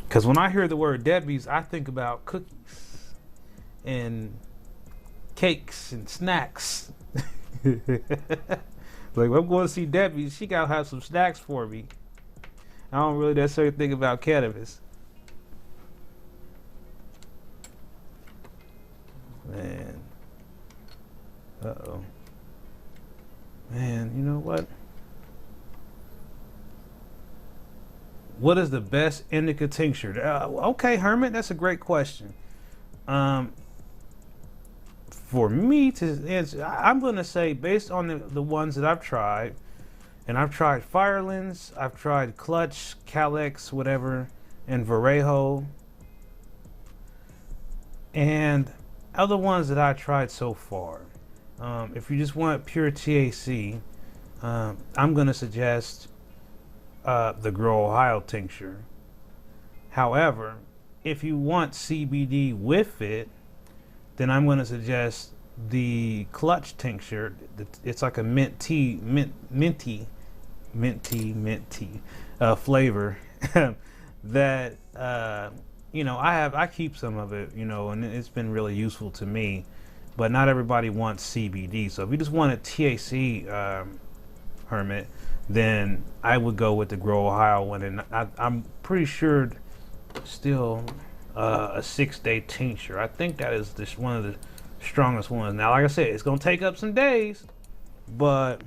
Because when I hear the word Debbie's, I think about cookies and cakes and snacks. Like, if I'm going to see Debbie, she gotta have some snacks for me. I don't really necessarily think about cannabis. Man. Uh-oh. Man, you know what? What is the best indica tincture? Okay, Hermit, that's a great question. For me to answer, I'm going to say based on the ones that I've tried, and I've tried Firelands, I've tried Clutch, Calyx, whatever, and Varejo, and other ones that I tried so far. If you just want pure THC, I'm going to suggest the Grow Ohio tincture. However, if you want CBD with it, then I'm going to suggest the Clutch tincture. It's like a minty flavor that you know, I keep some of it, you know, and it's been really useful to me. But not everybody wants CBD. So if you just want a THC Hermit, then I would go with the Grow Ohio one, and I'm pretty sure still a 6-day tincture. I think that is one of the strongest ones. Now, like I said, it's gonna take up some days, but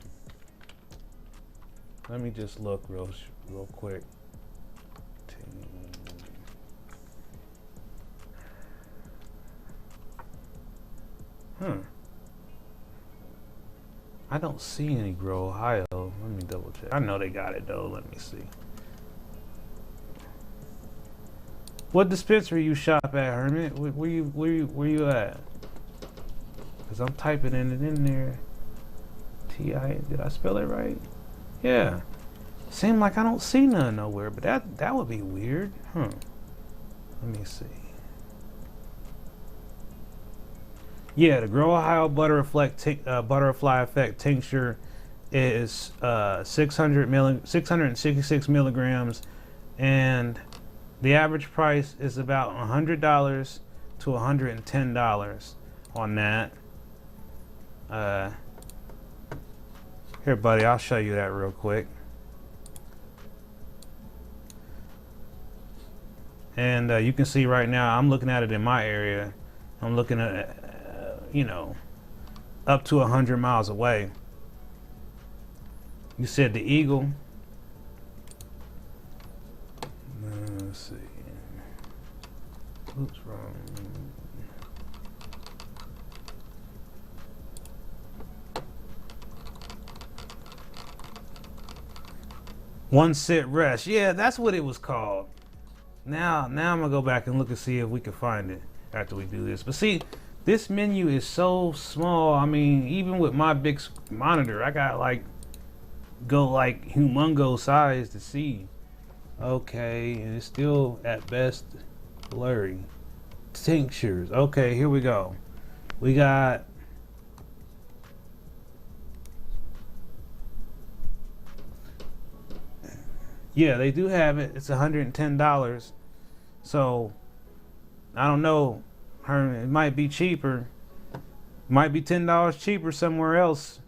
let me just look real quick. I don't see any Grow Ohio. Let me double check. I know they got it though. Let me see. What dispensary you shop at, Hermit? Where you at? Cause I'm typing it in there. T-I, did I spell it right? Yeah. Seem like I don't see none nowhere, but that would be weird. Let me see. Yeah, the Grow Ohio Butterfly Effect Tincture is 666 milligrams, and the average price is about $100 to $110 on that. Here, buddy, I'll show you that real quick. And you can see right now, I'm looking at it in my area. I'm looking at, you know, up to 100 miles away. You said the Eagle. Let's see. Oops, wrong. One sit rest. Yeah, that's what it was called. Now I'm gonna go back and look and see if we can find it after we do this. But see, this menu is so small. I mean, even with my big monitor, I got like humongo size to see. Okay, and it's still at best blurry. Tinctures. Okay, here we go. We got yeah, they do have it. It's $110. So I don't know, Herman. It might be cheaper. Might be $10 cheaper somewhere else.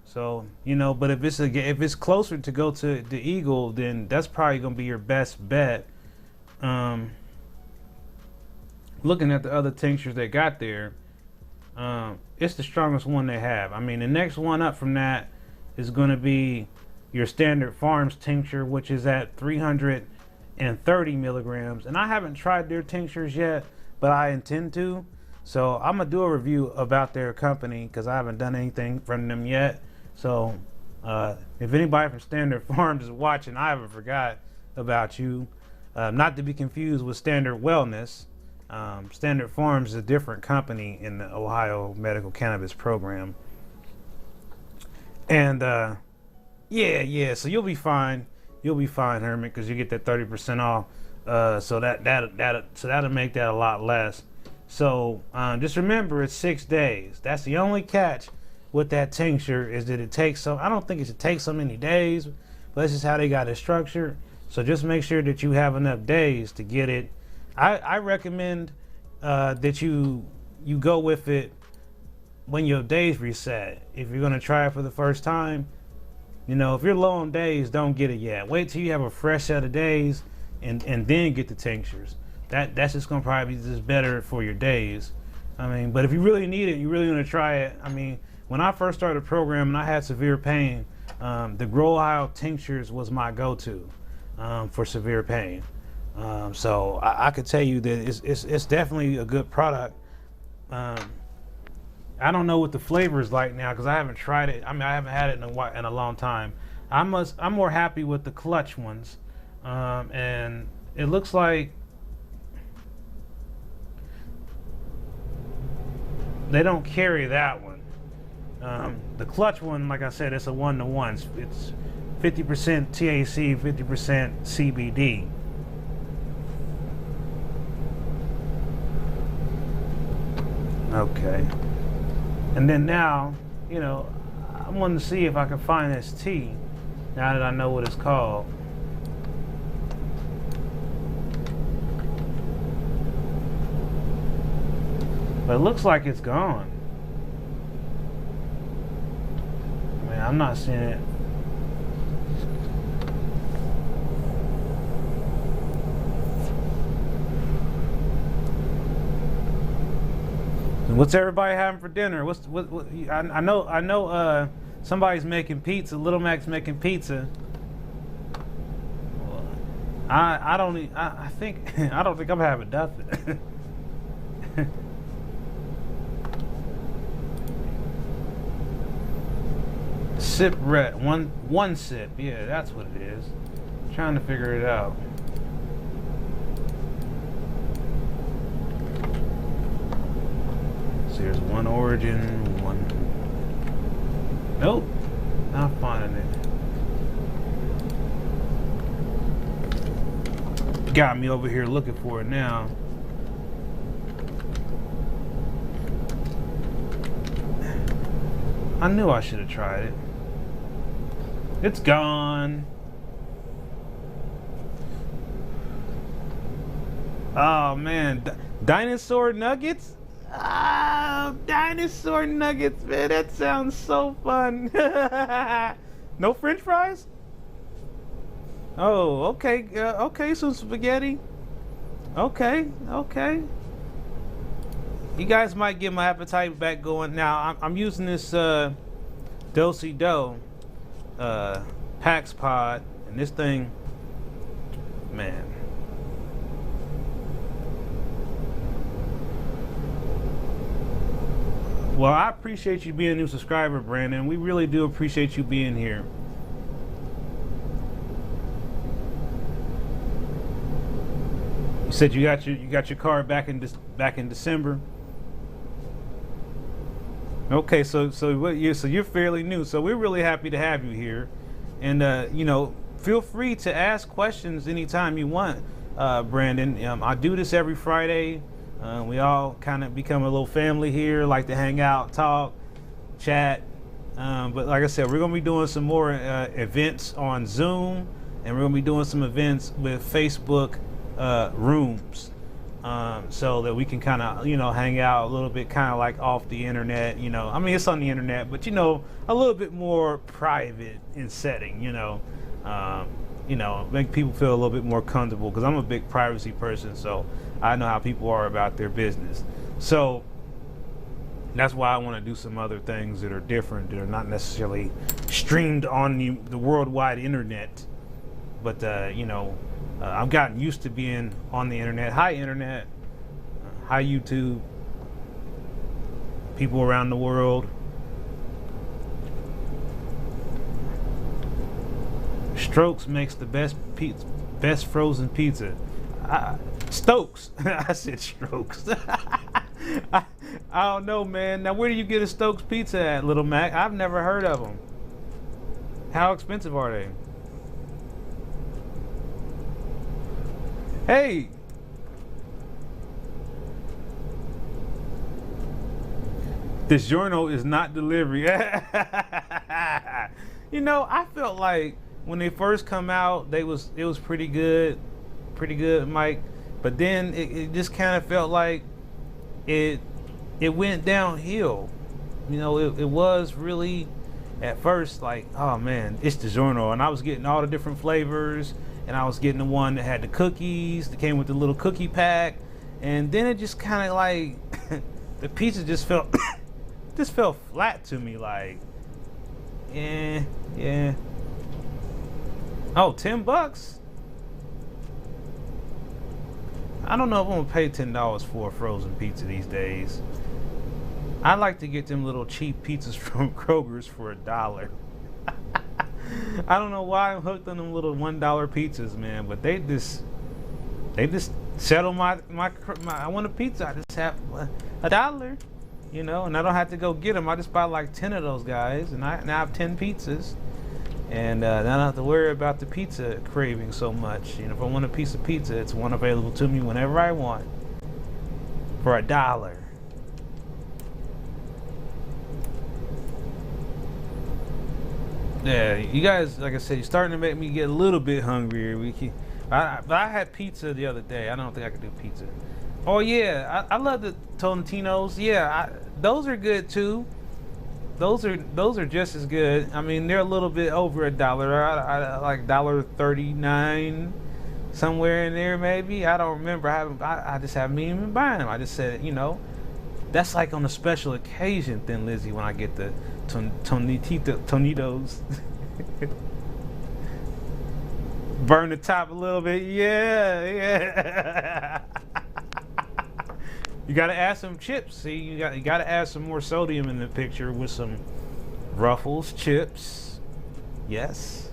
So, you know, but if it's closer to go to the Eagle, then that's probably gonna be your best bet. Looking at the other tinctures they got there, it's the strongest one they have. I mean, the next one up from that is gonna be your Standard Farms tincture, which is at 330 milligrams. And I haven't tried their tinctures yet, but I intend to. So I'm gonna do a review about their company because I haven't done anything from them yet. So if anybody from Standard Farms is watching, I haven't forgot about you. Not to be confused with Standard Wellness. Standard Farms is a different company in the Ohio Medical Cannabis Program. And yeah, so you'll be fine. You'll be fine, Hermit, because you get that 30% off. So that'll make that a lot less. So just remember, it's 6 days. That's the only catch with that tincture, is that it takes so. I don't think it should take so many days, but that's just how they got it structured. So just make sure that you have enough days to get it. I recommend that you go with it when your days reset. If you're gonna try it for the first time, you know, if you're low on days, don't get it yet. Wait till you have a fresh set of days and then get the tinctures. That's just gonna probably be just better for your days. I mean, but if you really need it, you really want to try it. I mean, when I first started programming, I had severe pain. The Grow Ohio tinctures was my go-to for severe pain. So I could tell you that it's definitely a good product. I don't know what the flavor is like now because I haven't tried it. I mean, I haven't had it in a long time. I'm more happy with the clutch ones, and it looks like they don't carry that one. The clutch one, like I said, it's a 1-to-1. It's 50% THC, 50% CBD. Okay. And then now, you know, I wanted to see if I could find this tea, now that I know what it's called. But it looks like it's gone. I mean, I'm not seeing it. What's everybody having for dinner? What I know somebody's making pizza. Little Mac's making pizza. I don't think I'm having nothing. Sip red. One sip. Yeah, that's what it is. I'm trying to figure it out. So here's one origin, one. Nope. Not finding it. Got me over here looking for it now. I knew I should have tried it. It's gone. Oh man, dinosaur nuggets? Ah, dinosaur nuggets, man. That sounds so fun. No French fries? Oh, okay, okay. Some spaghetti. Okay, okay. You guys might get my appetite back going. Now I'm using this Do-Si-Do Pax Pod, and this thing, man. Well, I appreciate you being a new subscriber, Brandon. We really do appreciate you being here. You said you got your car back in December. Okay, so you're fairly new. So we're really happy to have you here, and you know, feel free to ask questions anytime you want, Brandon. I do this every Friday. We all kind of become a little family here, like to hang out, talk, chat. But like I said, we're going to be doing some more events on Zoom, and we're going to be doing some events with Facebook rooms, so that we can kind of, you know, hang out a little bit, kind of like off the internet. You know, I mean, it's on the internet, but you know, a little bit more private in setting. You know, make people feel a little bit more comfortable, because I'm a big privacy person, so I know how people are about their business. So that's why I want to do some other things that are different, that are not necessarily streamed on the worldwide internet. But you know, I've gotten used to being on the internet. Hi internet, hi YouTube, people around the world. Strokes makes the best frozen pizza. Stokes. I said Strokes. I don't know, man. Now, where do you get a Stokes pizza at, Little Mac? I've never heard of them. How expensive are they? Hey. DiGiorno is not delivery. You know, I felt like when they first come out, it was pretty good, Mike. But then it just kind of felt like it went downhill. You know, it was really at first like, oh man, it's DiGiorno, and I was getting all the different flavors, and I was getting the one that had the cookies that came with the little cookie pack, and then it just kind of like the pizza just felt flat to me, like, yeah. Oh, $10? I don't know if I'm gonna pay $10 for a frozen pizza these days. I like to get them little cheap pizzas from Kroger's for $1. I don't know why I'm hooked on them little $1 pizzas, man, but they just settle my I want a pizza, I just have $1, you know, and I don't have to go get them. I just buy like 10 of those guys, and I now have 10 pizzas. And I don't have to worry about the pizza craving so much. You know, if I want a piece of pizza, it's one available to me whenever I want for $1. Yeah, you guys, like I said, you're starting to make me get a little bit hungrier. But I had pizza the other day. I don't think I could do pizza. Oh yeah, I love the Tolentinos. Yeah, those are good too. Those are just as good. I mean, they're a little bit over $1. I like $1.39, somewhere in there maybe. I don't remember. I just haven't even been buying them. I just said, you know, that's like on a special occasion, Thin Lizzy, when I get the Tonitos. Burn the top a little bit. Yeah. You gotta add some chips. See, you gotta add some more sodium in the picture with some Ruffles chips. Yes.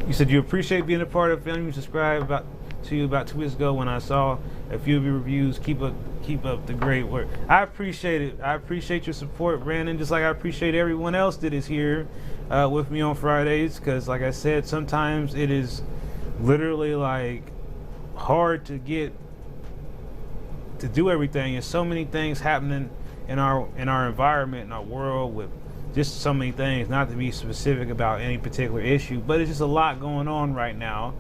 You said you appreciate being a part of the family. You subscribed to you about 2 weeks ago when I saw a few of your reviews. Keep up the great work. I appreciate it. I appreciate your support, Brandon. Just like I appreciate everyone else that is here with me on Fridays. Because, like I said, sometimes it is literally like hard to get to do everything. There's so many things happening in our environment, in our world, with just so many things. Not to be specific about any particular issue, but it's just a lot going on right now,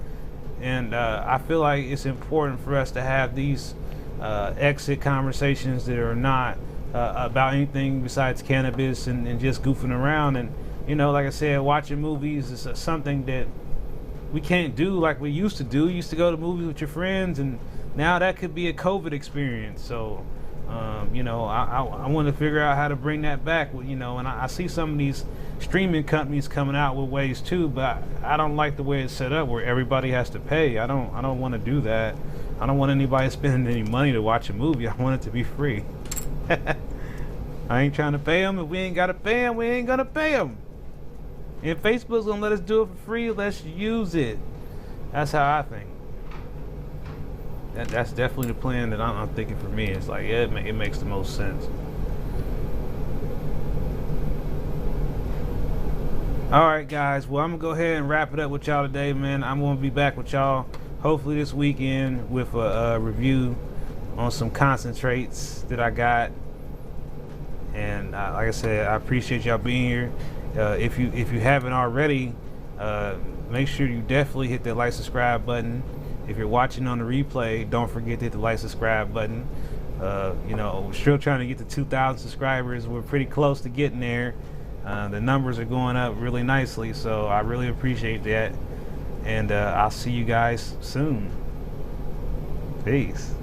and I feel like it's important for us to have these exit conversations that are not about anything besides cannabis and just goofing around. And you know, like I said, watching movies is something that we can't do like we used to do. You used to go to movies with your friends, and now that could be a COVID experience. So you know, I want to figure out how to bring that back. You know, and I see some of these streaming companies coming out with ways too, but I don't like the way it's set up where everybody has to pay. I don't want to do that. I don't want anybody spending any money to watch a movie. I want it to be free. I ain't trying to pay them. If we ain't gotta pay them, we ain't gonna pay them. If Facebook's gonna let us do it for free, let's use it. That's how I think. That's definitely the plan that I'm thinking for me. It's like, yeah, it makes the most sense. Alright guys, well, I'm gonna go ahead and wrap it up with y'all today, man. I'm gonna be back with y'all hopefully this weekend with a review on some concentrates that I got. And like I said, I appreciate y'all being here. If you haven't already, make sure you definitely hit that like, subscribe button. If you're watching on the replay, don't forget to hit the like, subscribe button. You know, we're still trying to get to 2,000 subscribers. We're pretty close to getting there. The numbers are going up really nicely, so I really appreciate that. And I'll see you guys soon. Peace.